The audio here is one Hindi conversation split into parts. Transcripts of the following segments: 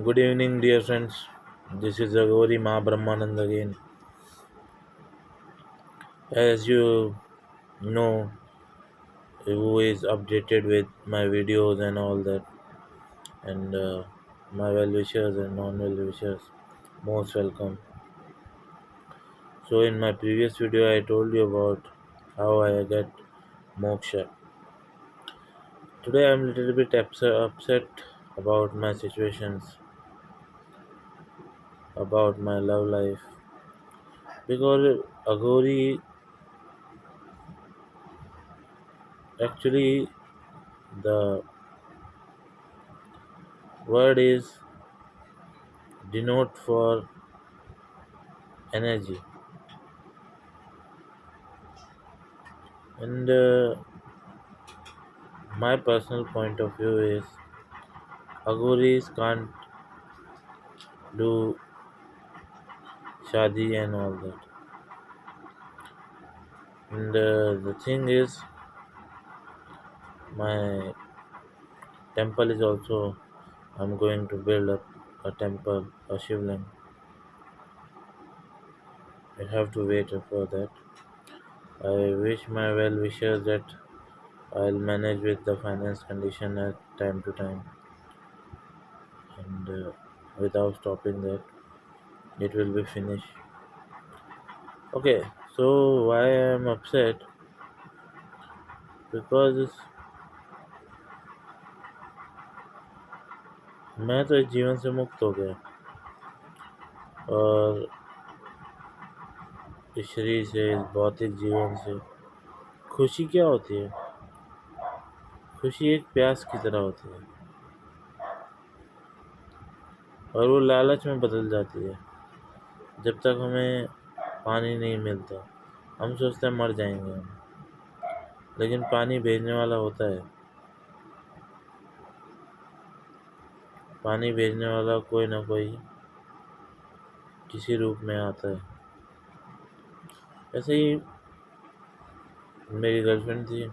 Good evening, dear friends. This is Agori Mahabrahmanand again. As you know, who is updated with my videos and all that, and my well wishers and non well wishers, most welcome. So, in my previous video, I told you about how I get moksha. Today, I'm a little bit upset about my situations, about my love life, because Agori actually the word is denote for energy, and my personal point of view is agoris can't do shadi and all that. And the thing is, my temple is also, I'm going to build up a temple, a shivling. I have to wait for that. I wish my well wishers that I'll manage with the finance condition at time to time, and without stopping that, it will be finished. Okay, so why I'm upset? Because मैं तो इस जीवन से मुक्त हो गया, और इस शरीर से, इस भौतिक जीवन से खुशी क्या होती है? खुशी एक प्यास की तरह होती है, और वो लालच में बदल जाती है। जब तक हमें पानी नहीं मिलता, हम सोचते हैं मर जाएंगे हम, लेकिन पानी भेजने वाला होता है। पानी भेजने वाला कोई ना कोई किसी रूप में आता है। ऐसे ही मेरी गर्लफ्रेंड थी,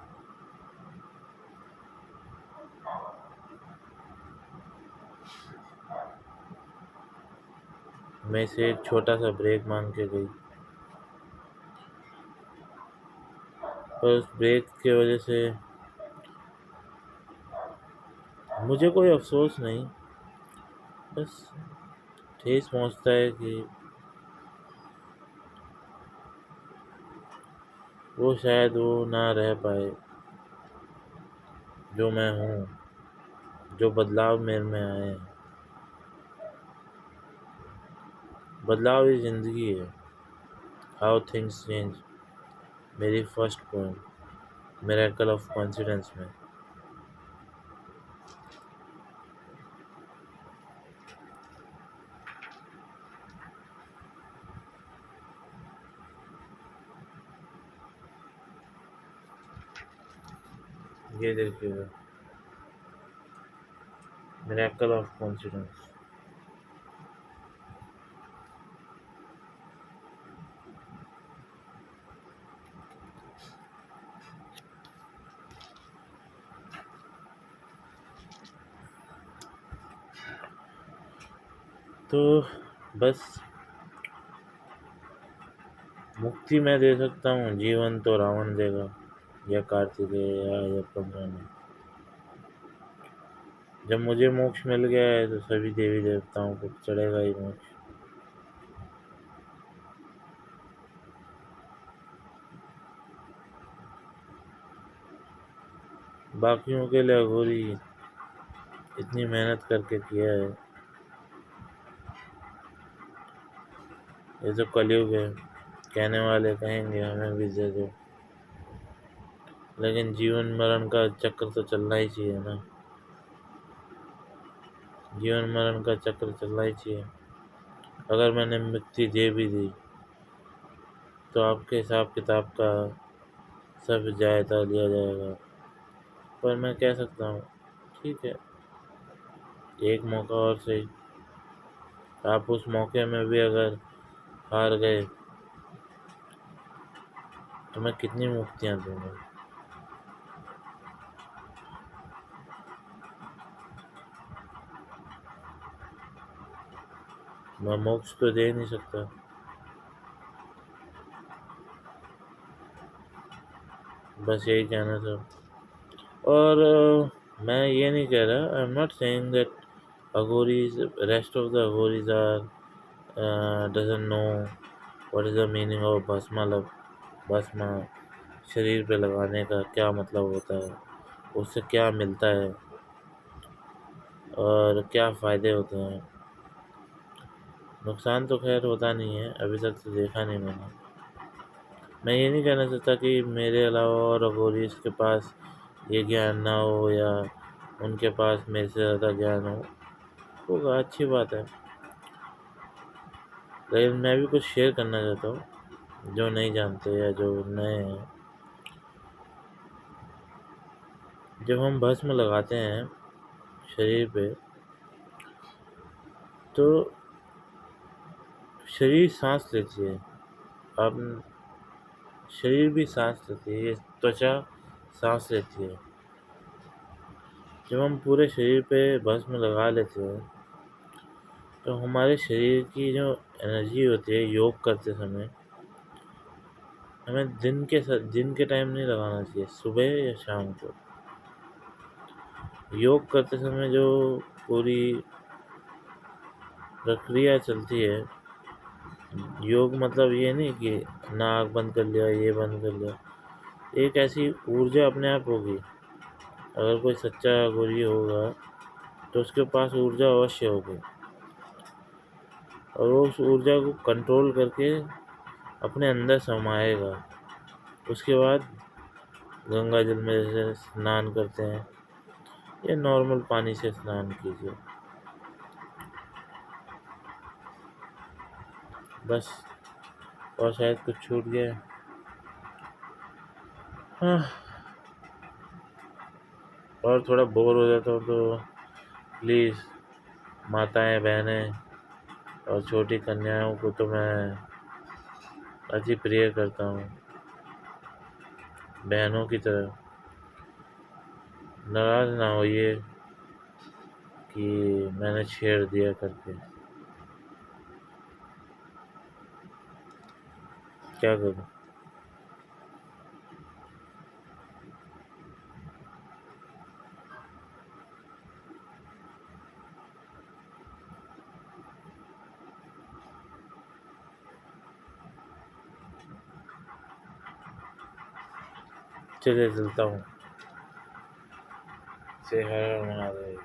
मैं से एक छोटा सा ब्रेक मांग के गई, पर उस ब्रेक की वजह से मुझे कोई अफसोस नहीं, बस ठेस पहुंचता है कि वो शायद वो ना रह पाए जो मैं हूँ, जो बदलाव मेरे में आए हैं। बदलाव ही ज़िंदगी है, हाउ थिंग्स चेंज, मेरी first point miracle of confidence में। ये देखिएगा, मिरेकल ऑफ कॉन्फिडेंस। तो बस मुक्ति मैं दे सकता हूँ, जीवन तो रावण देगा, या कार्तिकेय या पंद्रह। जब मुझे मोक्ष मिल गया है तो सभी देवी देवताओं को चढ़ेगा ही मोक्ष। बाकियों के लिए अघोरी इतनी मेहनत करके किया है। ये तो कलयुग है, कहने वाले कहेंगे हमें भी दे दो, लेकिन जीवन मरण का चक्र तो चलना ही चाहिए ना। जीवन मरण का चक्र चलना ही चाहिए। अगर मैंने मुक्ति दे भी दी तो आपके हिसाब किताब का सब जायजा लिया जाएगा, पर मैं कह सकता हूँ ठीक है, एक मौका और सही। आप उस मौके में भी अगर हार गए तो मैं कितनी मुक्तियाँ दूंगा। मैं मोक्ष तो दे नहीं सकता। बस यही कहना था। और मैं ये नहीं कह रहा, I am not saying that Aghoris, rest of the Aghoris are doesn't know what is the meaning of bhasma. भस्म शरीर पे लगाने का क्या मतलब होता है, उससे क्या मिलता है और क्या फ़ायदे होते हैं। नुकसान तो खैर होता नहीं है, अभी तक तो देखा नहीं मैंने। मैं ये नहीं कहना चाहता कि मेरे अलावा और अघोरीज के पास ये ज्ञान ना हो या उनके पास मेरे से ज़्यादा ज्ञान हो, होगा, अच्छी बात है। लेकिन मैं भी कुछ शेयर करना चाहता हूँ जो नहीं जानते या जो नए हैं। जब हम भस्म लगाते हैं शरीर पे, तो शरीर सांस लेती है। अब शरीर भी सांस लेती है, ये त्वचा सांस लेती है। जब हम पूरे शरीर पे भस्म लगा लेते हैं, तो हमारे शरीर की जो एनर्जी होती है योग करते समय, हमें दिन के टाइम नहीं लगाना चाहिए, सुबह या शाम को। योग करते समय जो पूरी प्रक्रिया चलती है, योग मतलब ये नहीं कि नाक बंद कर लिया, ये बंद कर लिया। एक ऐसी ऊर्जा अपने आप होगी। अगर कोई सच्चा गुरु होगा तो उसके पास ऊर्जा अवश्य होगी, और वो उस ऊर्जा को कंट्रोल करके अपने अंदर समाएगा। उसके बाद गंगा जल में जैसे स्नान करते हैं या नॉर्मल पानी से स्नान कीजिए, बस। और शायद कुछ छूट गया है। हाँ, और थोड़ा बोर हो जाता हूँ तो प्लीज़ माताएं, बहनें और छोटी कन्याओं को तो मैं अति प्रिय करता हूँ, बहनों की तरह। नाराज़ ना होइए कि मैंने छेड़ दिया करके। क्या करूँ। चलिए चलता हूँ। से हर हर महादेव।